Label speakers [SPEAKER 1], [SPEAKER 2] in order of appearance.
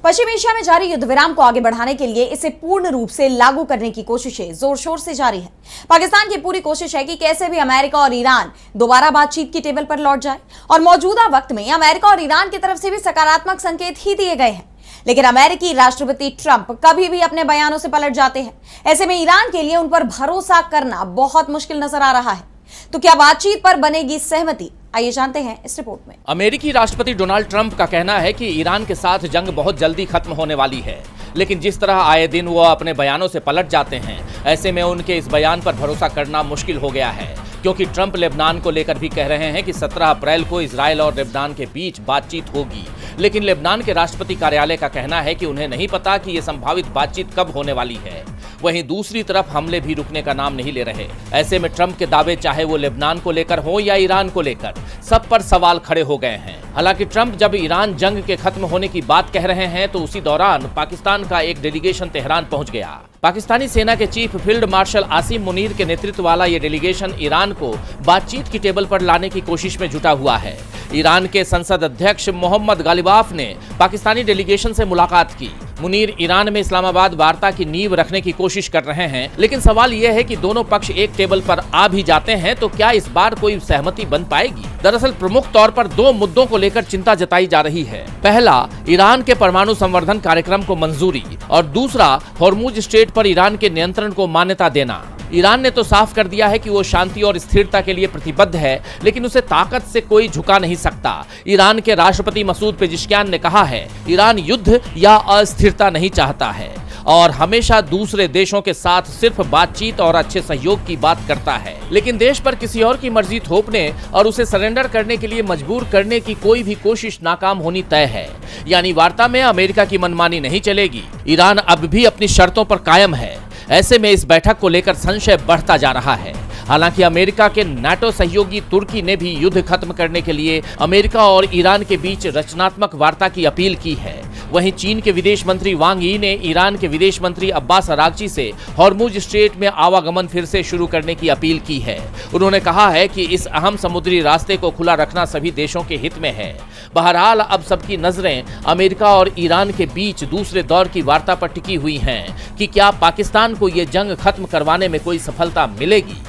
[SPEAKER 1] पश्चिम Asia में जारी युद्ध विराम को आगे बढ़ाने के लिए इसे पूर्ण रूप से लागू करने की कोशिशें जोर शोर से जारी है। पाकिस्तान की पूरी कोशिश है कि कैसे भी अमेरिका और ईरान दोबारा बातचीत की टेबल पर लौट जाए और मौजूदा वक्त में अमेरिका और ईरान की तरफ से भी सकारात्मक संकेत ही दिए गए हैं। लेकिन अमेरिकी राष्ट्रपति ट्रंप कभी भी अपने बयानों से पलट जाते हैं। ऐसे में ईरान के लिए उन पर भरोसा करना बहुत मुश्किल नजर आ रहा है। तो क्या बातचीत पर बनेगी सहमति? आइए जानते हैं इस रिपोर्ट में।
[SPEAKER 2] अमेरिकी राष्ट्रपति डोनाल्ड ट्रंप का कहना है कि ईरान के साथ जंग बहुत जल्दी खत्म होने वाली है, लेकिन जिस तरह आए दिन वो अपने बयानों से पलट जाते हैं, ऐसे में उनके इस बयान पर भरोसा करना मुश्किल हो गया है। क्योंकि ट्रंप लेबनान को लेकर भी कह रहे हैं कि 17 अप्रैल को इजरायल और लेबनान के बीच बातचीत होगी, लेकिन लेबनान के राष्ट्रपति कार्यालय का कहना है कि उन्हें नहीं पता कि ये संभावित बातचीत कब होने वाली है। वहीं दूसरी तरफ हमले भी रुकने का नाम नहीं ले रहे। ऐसे में ट्रंप के दावे, चाहे वो लेबनान को लेकर हो या ईरान को लेकर, सब पर सवाल खड़े हो गए हैं। हालांकि ट्रंप जब ईरान जंग के खत्म होने की बात कह रहे हैं तो उसी दौरान पाकिस्तान का एक डेलीगेशन तेहरान पहुंच गया। पाकिस्तानी सेना के chief field marshal Asim Munir के नेतृत्व वाला ये डेलीगेशन ईरान को बातचीत की टेबल पर लाने की कोशिश में जुटा हुआ है। ईरान के संसद अध्यक्ष मोहम्मद गालिबाफ ने पाकिस्तानी डेलीगेशन से मुलाकात की। मुनीर ईरान में इस्लामाबाद वार्ता की नींव रखने की कोशिश कर रहे हैं, लेकिन सवाल यह है कि दोनों पक्ष एक टेबल पर आ भी जाते हैं तो क्या इस बार कोई सहमति बन पाएगी? दरअसल प्रमुख तौर पर दो मुद्दों को लेकर चिंता जताई जा रही है। पहला, ईरान के परमाणु संवर्धन कार्यक्रम को मंजूरी, और दूसरा, हॉर्मुज स्ट्रेट पर ईरान के नियंत्रण को मान्यता देना। ईरान ने तो साफ कर दिया है कि वो शांति और स्थिरता के लिए प्रतिबद्ध है, लेकिन उसे ताकत से कोई झुका नहीं सकता। ईरान के राष्ट्रपति मसूद पेजिशकियान ने कहा है, ईरान युद्ध या अस्थिरता नहीं चाहता है और हमेशा दूसरे देशों के साथ सिर्फ बातचीत और अच्छे सहयोग की बात करता है, लेकिन देश पर किसी और की मर्जी थोपने और उसे सरेंडर करने के लिए मजबूर करने की कोई भी कोशिश नाकाम होनी तय है। यानी वार्ता में अमेरिका की मनमानी नहीं चलेगी। ईरान अब भी अपनी शर्तों पर कायम है। ऐसे में इस बैठक को लेकर संशय बढ़ता जा रहा है। हालांकि अमेरिका के नाटो सहयोगी तुर्की ने भी युद्ध खत्म करने के लिए अमेरिका और ईरान के बीच रचनात्मक वार्ता की अपील की है। वहीं चीन के विदेश मंत्री वांग यी ने ईरान के विदेश मंत्री अब्बास अरागची से हॉर्मुज स्ट्रेट में आवागमन फिर से शुरू करने की अपील की है। उन्होंने कहा है कि इस अहम समुद्री रास्ते को खुला रखना सभी देशों के हित में है। बहरहाल अब सबकी नजरें अमेरिका और ईरान के बीच दूसरे दौर की वार्ता पर टिकी हुई हैं कि क्या पाकिस्तान को ये जंग खत्म करवाने में कोई सफलता मिलेगी।